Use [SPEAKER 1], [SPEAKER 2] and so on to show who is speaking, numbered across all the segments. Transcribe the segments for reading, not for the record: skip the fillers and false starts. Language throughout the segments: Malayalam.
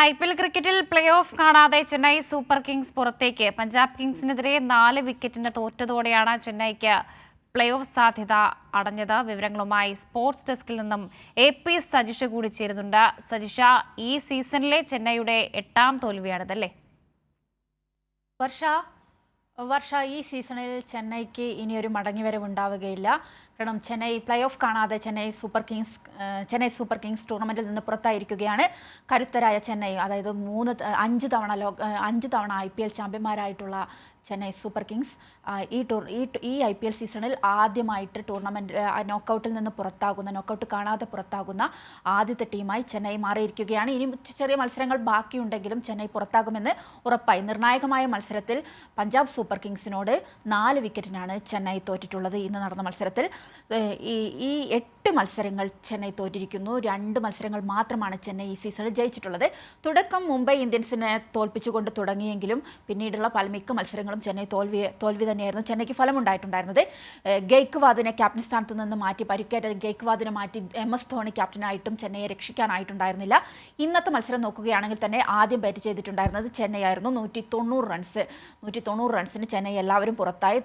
[SPEAKER 1] IPL ക്രിക്കറ്റിൽ പ്ലേ ഓഫ് കാണാതെ ചെന്നൈ സൂപ്പർ കിങ്സ് പുറത്തേക്ക്. പഞ്ചാബ് കിങ്സിനെതിരെ 4 വിക്കറ്റിന് തോറ്റതോടെയാണ് ചെന്നൈക്ക് പ്ലേ ഓഫ് സാധ്യത അടഞ്ഞത്. വിവരങ്ങളുമായി സ്പോർട്സ് ഡെസ്കിൽ നിന്നും AP സജിഷ കൂടി ചേരുന്നുണ്ട്. സജിഷ, ഈ സീസണിലെ ചെന്നൈയുടെ 8ാം തോൽവിയാണിതല്ലേ?
[SPEAKER 2] വർഷ ഈ സീസണിൽ ചെന്നൈക്ക് ഇനിയൊരു മടങ്ങിവരവ് ഉണ്ടാവുകയില്ല. കാരണം ചെന്നൈ പ്ലേ ഓഫ് കാണാതെ ചെന്നൈ സൂപ്പർ കിങ്സ് ടൂർണമെന്റിൽ നിന്ന് പുറത്തായിരിക്കുകയാണ്. കരുത്തരായ ചെന്നൈ, അതായത് 5 തവണ IPL ചാമ്പ്യന്മാരായിട്ടുള്ള ചെന്നൈ സൂപ്പർ കിങ്സ് ഈ IPL സീസണിൽ ആദ്യമായിട്ട് ടൂർണമെന്റ് നോക്കൌട്ട് കാണാതെ പുറത്താകുന്ന ആദ്യത്തെ ടീമായി ചെന്നൈ മാറിയിരിക്കുകയാണ്. ഇനി ചെറിയ മത്സരങ്ങൾ ബാക്കിയുണ്ടെങ്കിലും ചെന്നൈ പുറത്താകുമെന്ന് ഉറപ്പായി. നിർണായകമായ മത്സരത്തിൽ പഞ്ചാബ് സൂപ്പർ കിങ്സിനോട് 4 വിക്കറ്റിനാണ് ചെന്നൈ തോറ്റിട്ടുള്ളത്. ഇന്ന് നടന്ന മത്സരത്തിൽ ഈ 8 മത്സരങ്ങൾ ചെന്നൈ തോറ്റിരിക്കുന്നു. 2 മത്സരങ്ങൾ മാത്രമാണ് ചെന്നൈ ഈ സീസണിൽ ജയിച്ചിട്ടുള്ളത്. തുടക്കം മുംബൈ ഇന്ത്യൻസിനെ തോൽപ്പിച്ചുകൊണ്ട് തുടങ്ങിയെങ്കിലും പിന്നീടുള്ള മിക്ക മത്സരങ്ങളും ചെന്നൈ തോൽവി തന്നെയായിരുന്നു. ചെന്നൈക്ക് ഫലമുണ്ടായിട്ടുണ്ടായിരുന്നത്. ഗെയ്ക്വാദിനെ ക്യാപ്റ്റൻ സ്ഥാനത്ത് നിന്ന് മാറ്റി, പരിക്കേറ്റ ഗെയ്ക്വാദിനെ മാറ്റി MS ധോണി ക്യാപ്റ്റനായിട്ടും ചെന്നൈയെ രക്ഷിക്കാനായിട്ടുണ്ടായിരുന്നില്ല. ഇന്നത്തെ മത്സരം നോക്കുകയാണെങ്കിൽ തന്നെ ആദ്യം ബാറ്റ് ചെയ്തിട്ടുണ്ടായിരുന്നത് ചെന്നൈ ആയിരുന്നു. 190 റൺസിന് ചെന്നൈ എല്ലാവരും പുറത്തായി.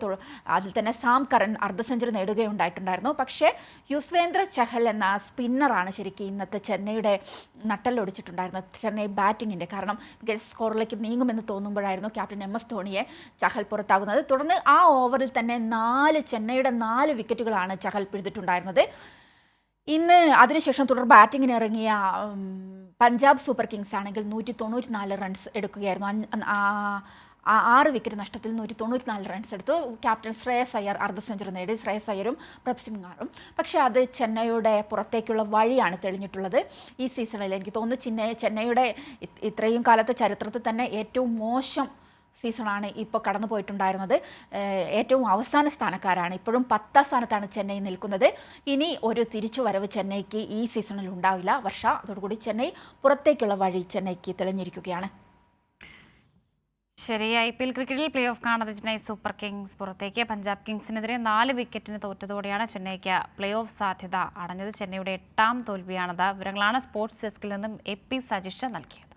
[SPEAKER 2] അതിൽ തന്നെ സാം കറൻ അർദ്ധ സെഞ്ചുറി നേടുകയുണ്ടായിട്ടുണ്ടായിരുന്നു. പക്ഷേ യുസ്വേന്ദ്ര ചഹൽ എന്ന സ്പിന്നറാണ് ശരിക്കും ഇന്നത്തെ ചെന്നൈയുടെ നട്ടലൊടിച്ചിട്ടുണ്ടായിരുന്നത്, ചെന്നൈ ബാറ്റിങ്ങിൻ്റെ. കാരണം സ്കോറിലേക്ക് നീങ്ങുമെന്ന് തോന്നുമ്പോഴായിരുന്നു ക്യാപ്റ്റൻ MS ധോണിയെ ചഹൽ പുറത്താകുന്നത്. തുടർന്ന് ആ ഓവറിൽ തന്നെ ചെന്നൈയുടെ 4 വിക്കറ്റുകളാണ് ചഹൽ പിഴുതിട്ടുണ്ടായിരുന്നത്. ഇന്ന് അതിനുശേഷം തുടർ ബാറ്റിങ്ങിന് ഇറങ്ങിയ പഞ്ചാബ് സൂപ്പർ കിങ്സ് ആണെങ്കിൽ 194 റൺസ് എടുക്കുകയായിരുന്നു. 6 വിക്കറ്റ് നഷ്ടത്തിൽ 194 റൺസ് എടുത്തു. ക്യാപ്റ്റൻ ശ്രേയസ് അയ്യർ അർദ്ധ സെഞ്ചുറി നേടി. ശ്രേയസ് അയ്യറും പ്രഭ്സിംഗാറും. പക്ഷേ അത് ചെന്നൈയുടെ പുറത്തേക്കുള്ള വഴിയാണ് തെളിഞ്ഞിട്ടുള്ളത്. ഈ സീസണിൽ എനിക്ക് തോന്നുന്നു ചെന്നൈയുടെ ഇത്രയും കാലത്തെ ചരിത്രത്തിൽ തന്നെ ഏറ്റവും മോശം സീസണാണ് ഇപ്പോൾ കടന്നു പോയിട്ടുണ്ടായിരുന്നത്. ഏറ്റവും അവസാന സ്ഥാനക്കാരാണ്. ഇപ്പോഴും 10ാം സ്ഥാനത്താണ് ചെന്നൈ നിൽക്കുന്നത്. ഇനി ഒരു തിരിച്ചുവരവ് ചെന്നൈക്ക് ഈ സീസണിൽ ഉണ്ടാവില്ല. അതോടുകൂടി ചെന്നൈ പുറത്തേക്കുള്ള വഴി ചെന്നൈക്ക് തെളിഞ്ഞിരിക്കുകയാണ്.
[SPEAKER 1] ശരി, IPL ക്രിക്കറ്റിൽ പ്ലേ ഓഫ് കാണാതെ ചെന്നൈ സൂപ്പർ കിങ്സ് പുറത്തേക്ക്. പഞ്ചാബ് കിങ്സിനെതിരെ 4 വിക്കറ്റിന് തോറ്റതോടെയാണ് ചെന്നൈക്ക് പ്ലേ ഓഫ് സാധ്യത അടഞ്ഞത്. ചെന്നൈയുടെ 8ാം തോൽവിയാണത്. വിവരങ്ങളാണ് സ്പോർട്സ് ഡെസ്കിൽ നിന്നും AP സജിഷ നൽകിയത്.